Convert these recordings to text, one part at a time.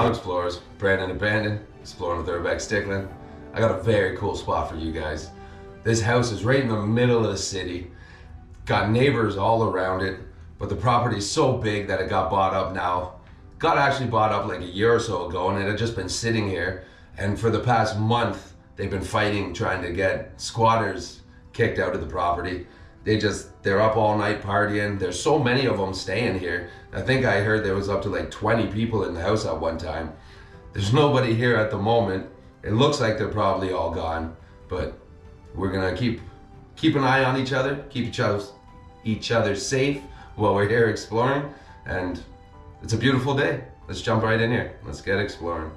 on Explorers, Brandon and Brandon, exploring with urbex Bstickland. I got a very cool spot for you guys. This house is right in the middle of the city, got neighbors all around it, but the property is so big that it got bought up now. Got actually bought up like a year or so ago, and it had just been sitting here, and for the past month they've been fighting, trying to get squatters kicked out of the property. They're up all night partying. There's so many of them staying here. I think I heard there was up to like 20 people in the house at one time. There's nobody here at the moment. It looks like they're probably all gone, but we're gonna keep an eye on each other, keep each other safe while we're here exploring, and it's a beautiful day. Let's jump right in here. Let's get exploring.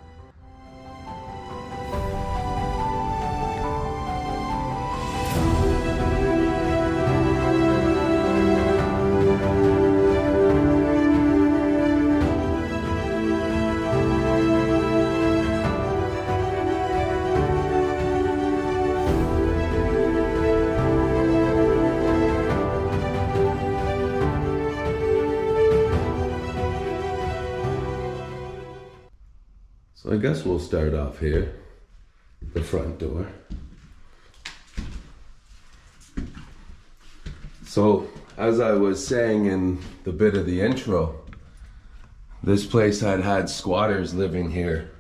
So I guess we'll start off here, the front door. So as I was saying in the bit of the intro, this place had squatters living here,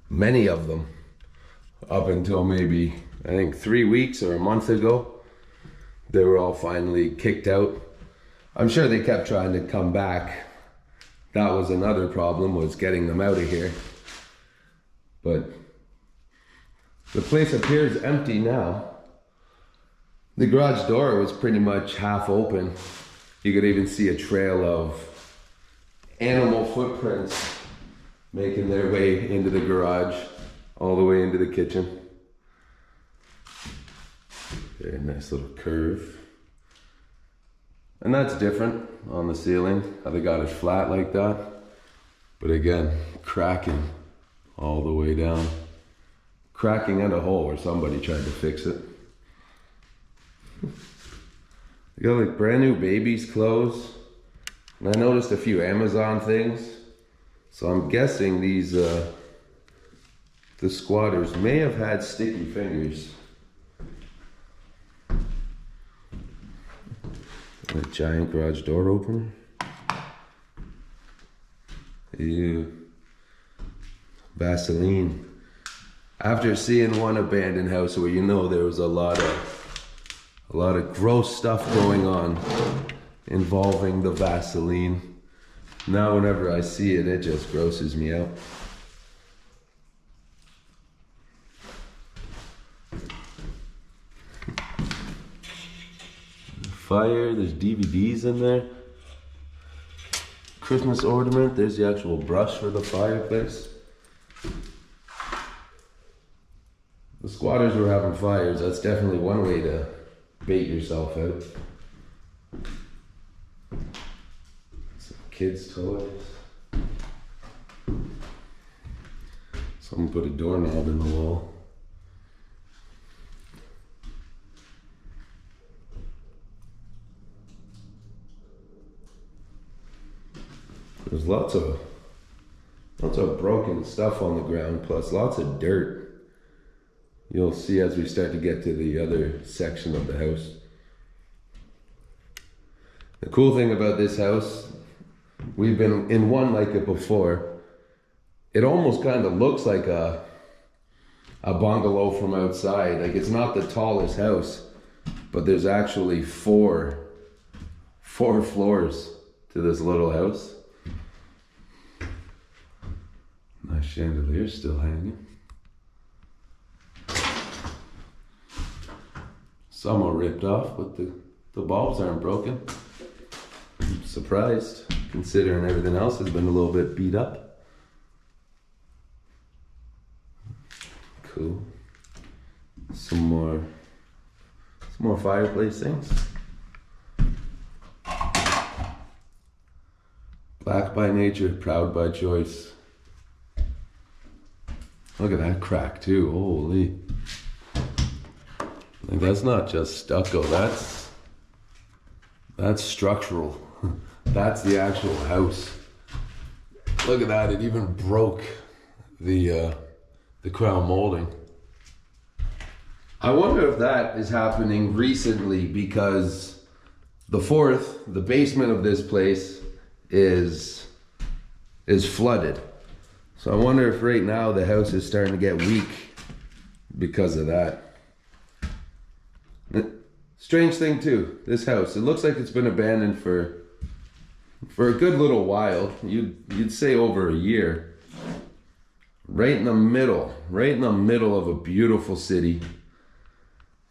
many of them, up until maybe, I think 3 weeks or a month ago. They were all finally kicked out. I'm sure they kept trying to come back. That was another problem, was getting them out of here. But the place appears empty now. The garage door was pretty much half open. You could even see a trail of animal footprints making their way into the garage, all the way into the kitchen. Very nice little curve. And that's different on the ceiling, how they got it flat like that. But again, cracking all the way down. Cracking and a hole where somebody tried to fix it. They got like brand new baby's clothes. And I noticed a few Amazon things. So I'm guessing these, the squatters may have had sticky fingers. A giant garage door opener. Ew. Vaseline. After seeing one abandoned house where you know there was a lot of gross stuff going on involving the Vaseline, now whenever I see it, it just grosses me out. Fire, there's DVDs in there. Christmas ornament, there's the actual brush for the fireplace. The squatters were having fires. That's definitely one way to bait yourself out. Some kids' toys. Someone put a doorknob in the wall. There's lots of broken stuff on the ground, plus lots of dirt. You'll see as we start to get to the other section of the house. The cool thing about this house, we've been in one like it before. It almost kind of looks like a bungalow from outside. Like, it's not the tallest house, but there's actually four floors to this little house. Nice chandelier still hanging. Some are ripped off, but the bulbs aren't broken. I'm surprised, considering everything else has been a little bit beat up. Cool. Some more fireplace things. Black by nature, proud by choice. Look at that crack too, holy. Like, that's not just stucco, that's structural. That's the actual house. Look at that, it even broke the crown molding. I wonder if that is happening recently because the basement of this place is flooded. So I wonder if right now the house is starting to get weak because of that. Strange thing too, this house, it looks like it's been abandoned for a good little while. You'd say over a year. Right in the middle of a beautiful city.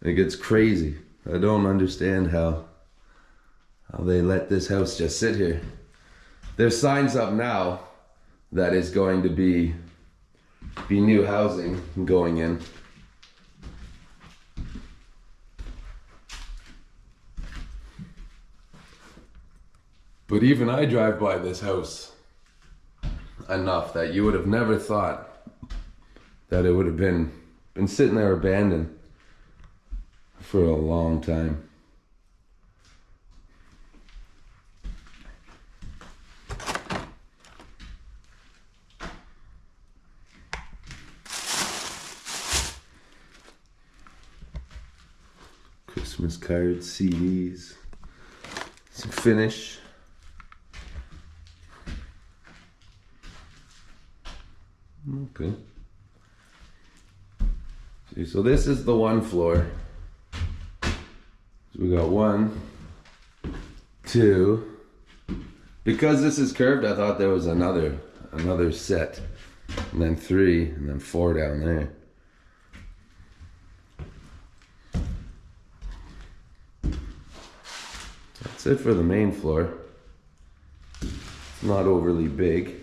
It gets crazy. I don't understand how they let this house just sit here. There's signs up now that is going to be new housing going in. But even I drive by this house enough that you would have never thought that it would have been sitting there abandoned for a long time. Christmas cards, CDs, some finish. Okay. See, so this is the one floor. So we got 1, 2. Because this is curved, I thought there was another set. And then 3, and then 4 down there. That's it for the main floor. It's not overly big.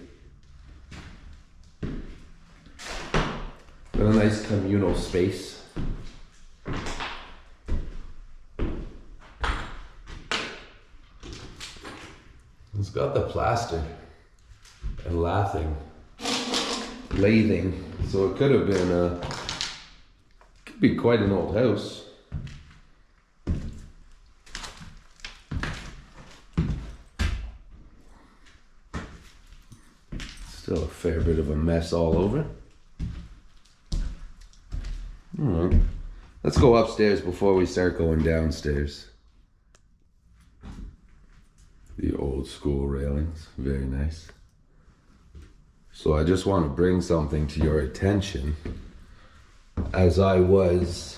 Got a nice communal space. It's got the plaster and lathing, so it could have been could be quite an old house. Still a fair bit of a mess all over. Alright, let's go upstairs before we start going downstairs. The old school railings, very nice. So I just want to bring something to your attention. As I was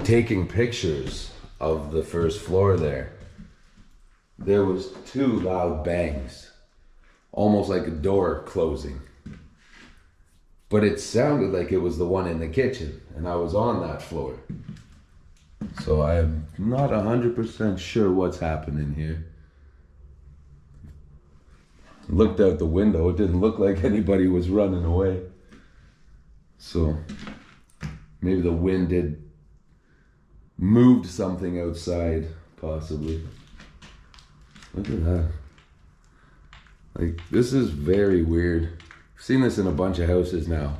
taking pictures of the first floor there was 2 loud bangs, almost like a door closing. But it sounded like it was the one in the kitchen, and I was on that floor. So I'm not 100% sure what's happening here. Looked out the window, it didn't look like anybody was running away. So maybe the wind did moved something outside, possibly. Look at that. Like, this is very weird. I've seen this in a bunch of houses now.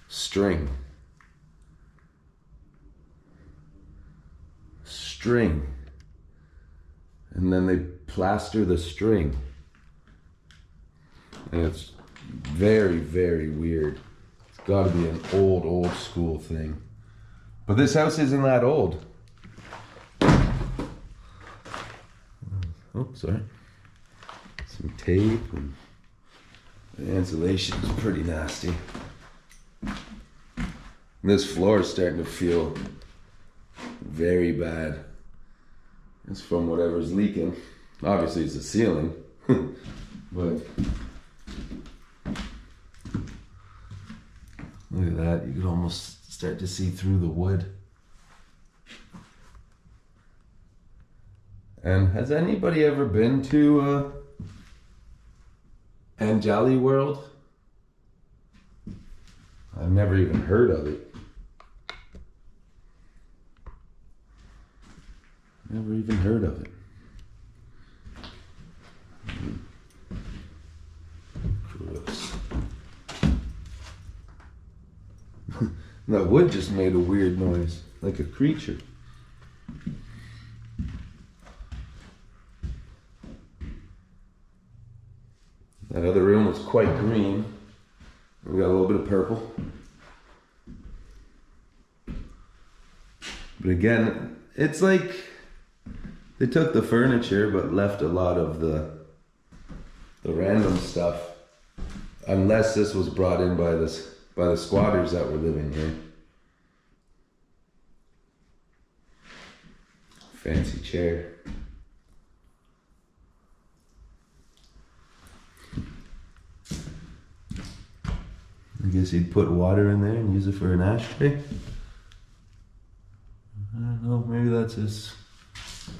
String. And then they plaster the string. And it's very, very weird. It's gotta be an old school thing. But this house isn't that old. Oh, sorry. Some tape, and the insulation is pretty nasty. And this floor is starting to feel very bad. It's from whatever's leaking. Obviously it's the ceiling, but look at that. You can almost start to see through the wood. And has anybody ever been to Anjali World? I've never even heard of it. Never even heard of it. Gross. That wood just made a weird noise, like a creature. That other room was quite green. We got a little bit of purple. But again, it's like they took the furniture but left a lot of the random stuff. Unless this was brought in by the squatters that were living here. Fancy chair. I guess he'd put water in there and use it for an ashtray. I don't know, maybe that's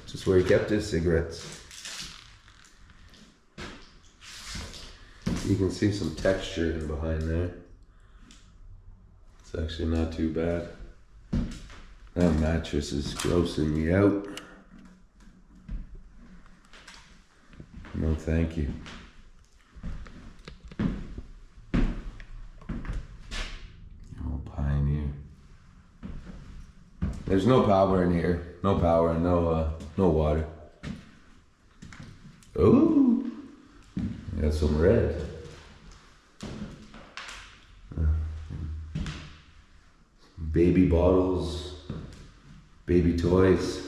just where he kept his cigarettes. You can see some texture in behind there. It's actually not too bad. That mattress is grossing me out. No, thank you. Oh, Pioneer. There's no power in here. No power and no water. Ooh, got some red. Baby bottles, baby toys.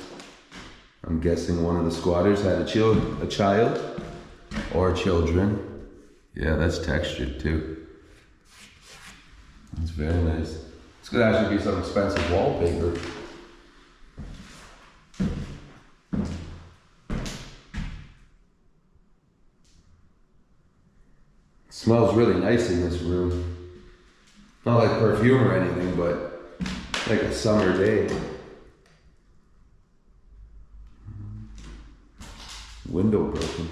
I'm guessing one of the squatters had a child or children. Yeah, that's textured too. That's very nice. This could actually be some expensive wallpaper. It smells really nice in this room. Not like perfume or anything, but like a summer day. Window broken.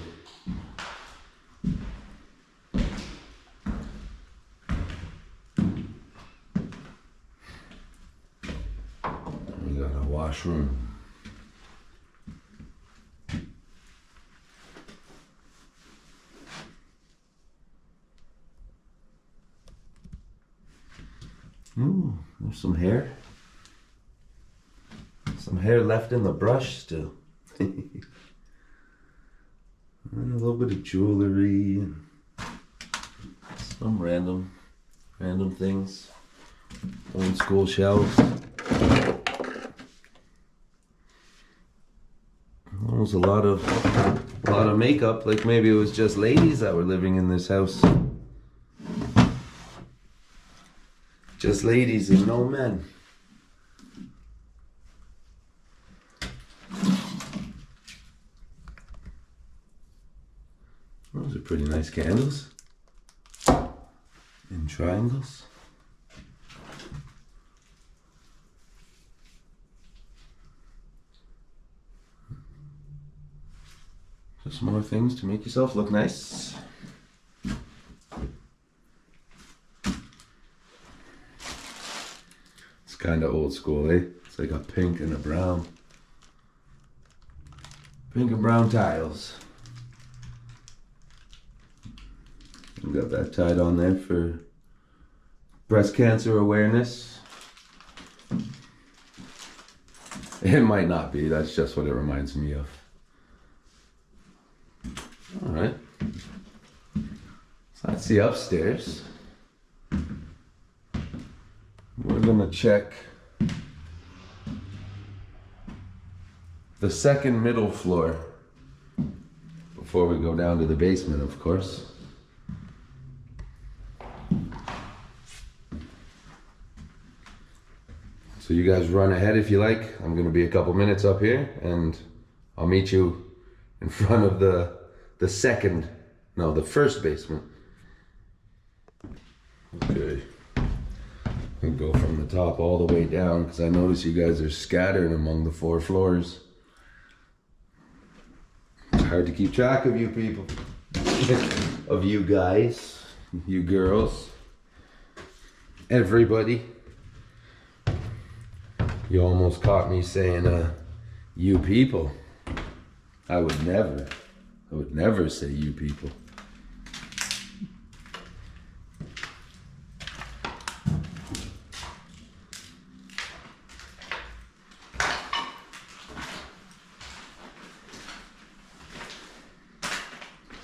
We got a washroom. Ooh, there's some hair. Some hair left in the brush still. And a little bit of jewelry and some random things. Old school shelves. Almost a lot of makeup, like maybe it was just ladies that were living in this house. Just ladies and no men. Those are pretty nice candles. In triangles. Just more things to make yourself look nice. It's kind of old school, eh? It's like a pink and a brown. Pink and brown tiles. We got that tied on there for breast cancer awareness. It might not be, that's just what it reminds me of. All right. So that's the upstairs. We're gonna check the second middle floor before we go down to the basement, of course. So you guys run ahead if you like. I'm gonna be a couple minutes up here and I'll meet you in front of the first basement. Okay. And go from the top all the way down because I notice you guys are scattered among the 4 floors. It's hard to keep track of you people. Of you guys, you girls, everybody. You almost caught me saying, you people. I would never say you people.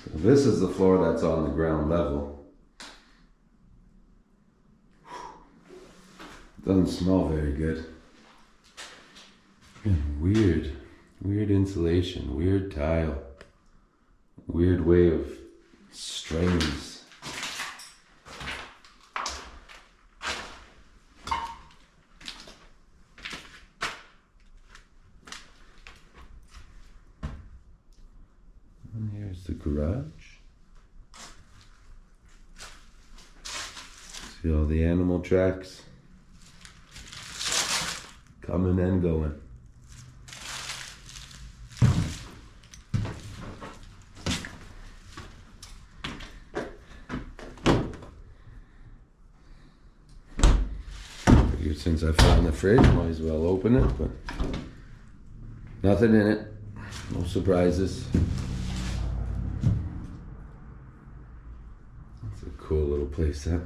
So this is the floor that's on the ground level. Doesn't smell very good. And weird insulation, weird tile, weird way of strings. And here's the garage. See all the animal tracks coming and going. Figured since I found the fridge, might as well open it, but nothing in it. No surprises. That's a cool little place set.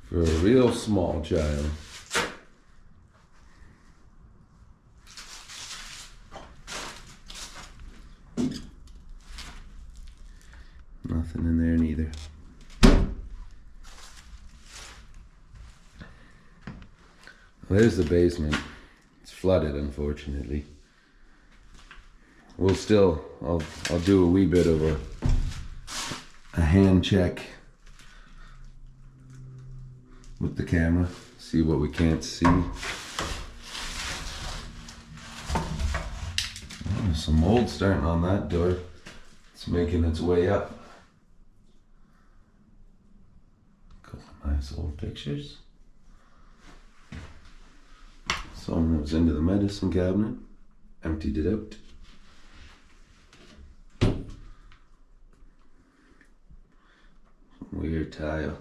For a real small child. Nothing in there neither. Well, there's the basement. It's flooded, unfortunately. We'll still, I'll do a wee bit of a hand check with the camera, see what we can't see. Oh, there's some mold starting on that door. It's making its way up. Couple of nice old pictures. Someone was into the medicine cabinet, emptied it out. Weird tile.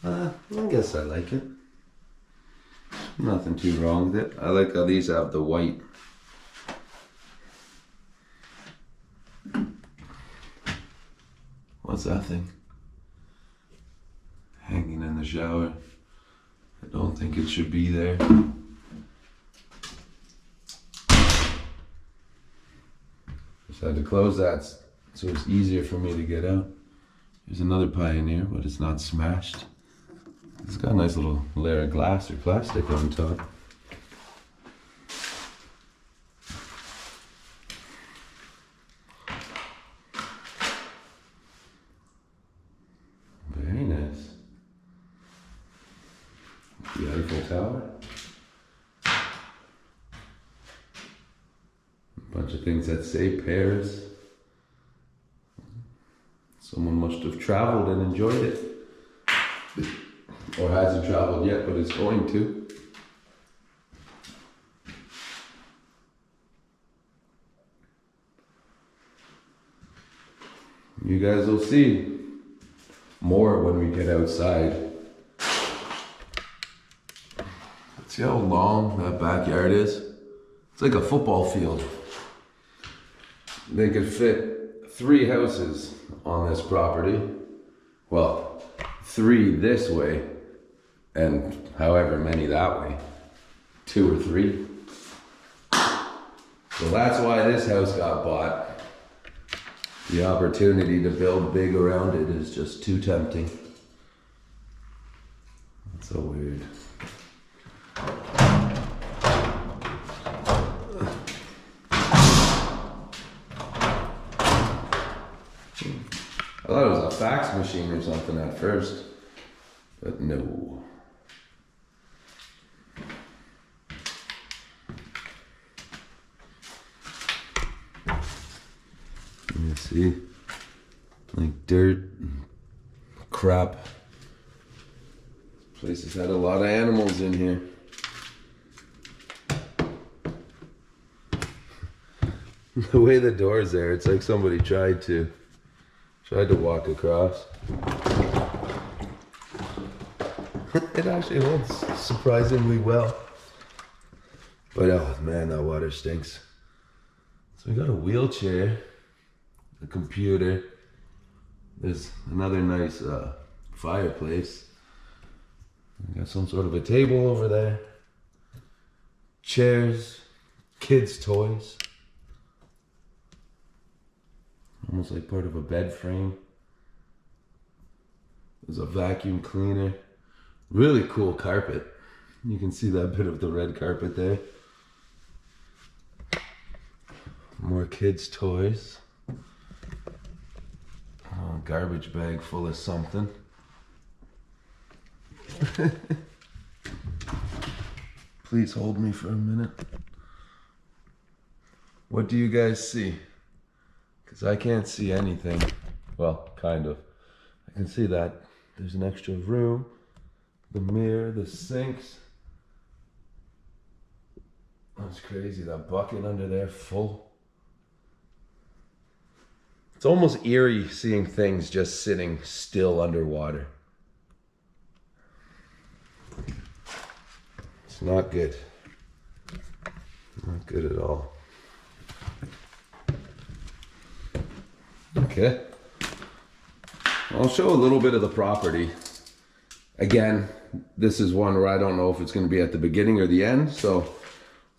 I guess I like it. Nothing too wrong with it. I like how these have the white. What's that thing? Hanging in the shower. I don't think it should be there. Just had to close that so it's easier for me to get out. There's another Pioneer, but it's not smashed. It's got a nice little layer of glass or plastic on top. Very nice. The Eiffel Tower. A bunch of things that say Paris. Someone must have traveled and enjoyed it. Or hasn't traveled yet, but is going to. You guys will see more when we get outside. See how long that backyard is? It's like a football field. They could fit 3 houses on this property. Well, 3 this way, and however many that way. 2 or 3. So that's why this house got bought. The opportunity to build big around it is just too tempting. That's so weird. I thought it was a fax machine or something at first, but no. Let me see, like dirt, crap. Place has had a lot of animals in here. The way the door's there, it's like somebody tried to walk across. It actually holds surprisingly well. But oh man, that water stinks. So we got a wheelchair, a computer. There's another nice fireplace. We got some sort of a table over there. Chairs, kids' toys. Almost like part of a bed frame. There's a vacuum cleaner. Really cool carpet. You can see that bit of the red carpet there. More kids' toys. Oh, garbage bag full of something. Please hold me for a minute. What do you guys see? Because I can't see anything. Well, kind of. I can see that there's an extra room, the mirror, the sinks. That's crazy, that bucket under there full. It's almost eerie seeing things just sitting still underwater. It's not good. Not good at all. Okay. I'll show a little bit of the property. Again, this is one where I don't know if it's going to be at the beginning or the end, so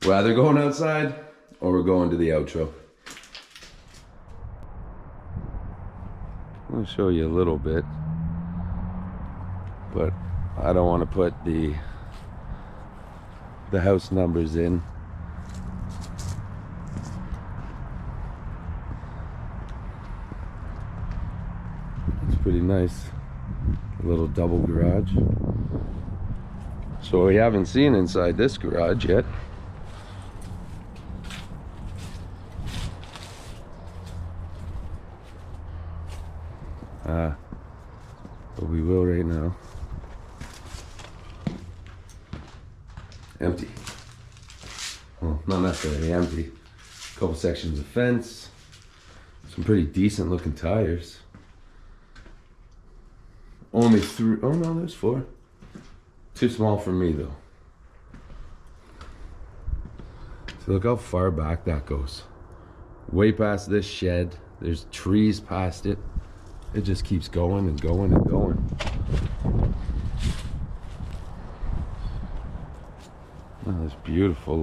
we're either going outside or we're going to the outro. I'll show you a little bit, but I don't want to put the house numbers in. It's pretty nice. A little double garage. So we haven't seen inside this garage yet. But we will right now. Empty. Well, not necessarily empty. A couple sections of fence. Some pretty decent looking tires. Only 3, oh no, there's 4. Too small for me though. So look how far back that goes. Way past this shed. There's trees past it. It just keeps going and going and going. Oh, this beautiful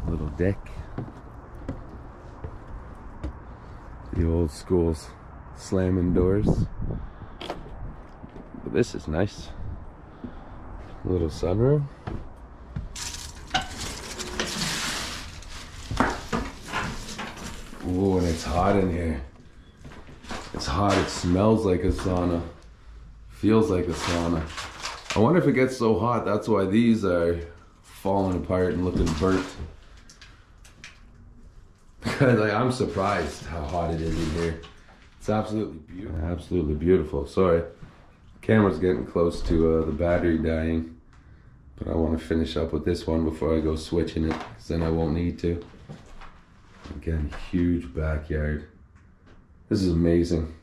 little deck. The old school's slamming doors. But this is nice. A little sunroom. Ooh, and it's hot in here. It's hot, it smells like a sauna. Feels like a sauna. I wonder if it gets so hot, that's why these are falling apart and looking burnt. Because I'm surprised how hot it is in here. It's absolutely beautiful. Absolutely beautiful. Sorry, camera's getting close to the battery dying. But I want to finish up with this one before I go switching it, because then I won't need to. Again, huge backyard. This is amazing.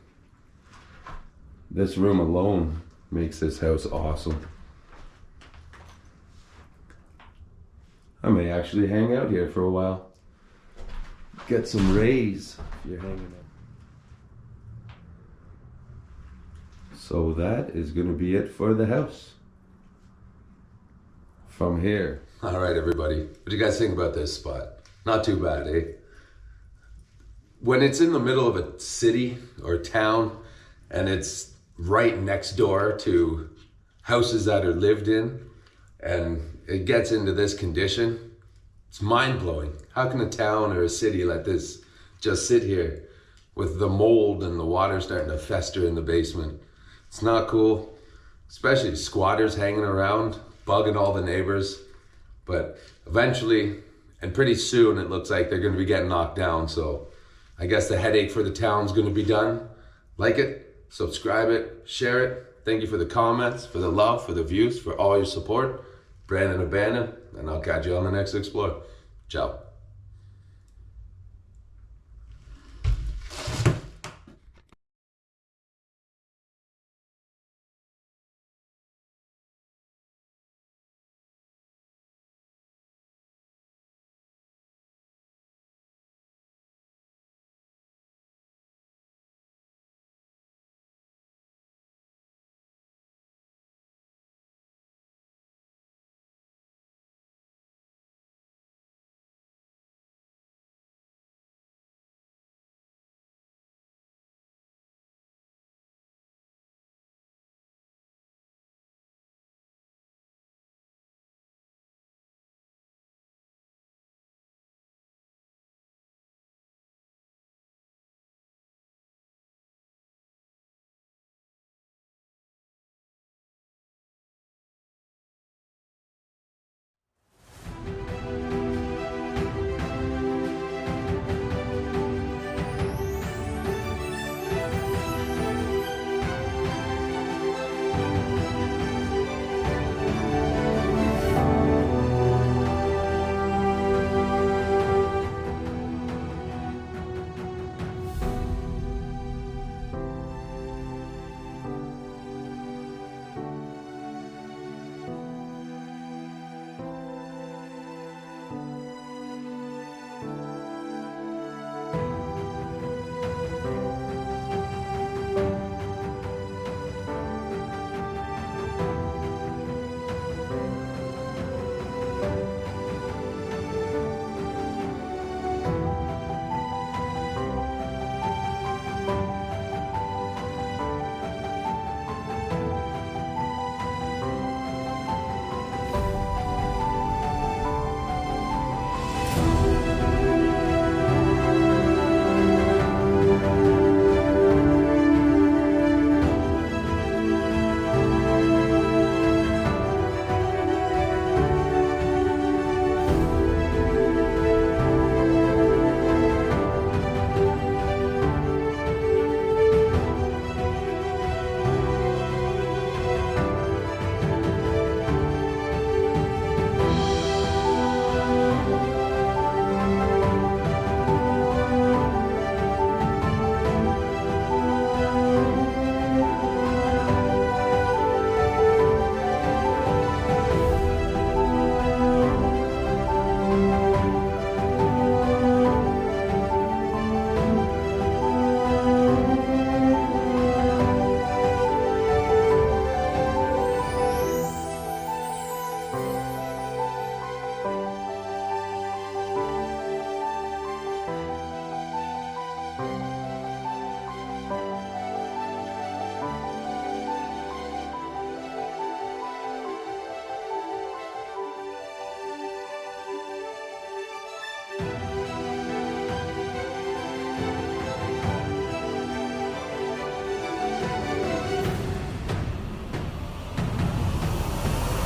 This room alone makes this house awesome. I may actually hang out here for a while. Get some rays if you're hanging out. So that is going to be it for the house. From here. All right, everybody. What do you guys think about this spot? Not too bad, eh? When it's in the middle of a city or town and it's right next door to houses that are lived in and it gets into this condition, it's mind-blowing. How can a town or a city like this just sit here with the mold and the water starting to fester in the basement? It's not cool, especially squatters hanging around, bugging all the neighbors. But eventually, and pretty soon, it looks like they're going to be getting knocked down. So I guess the headache for the town's going to be done. Like it, subscribe it, share it. Thank you for the comments, for the love, for the views, for all your support. Brandon Abandon, and I'll catch you on the next Explore. Ciao.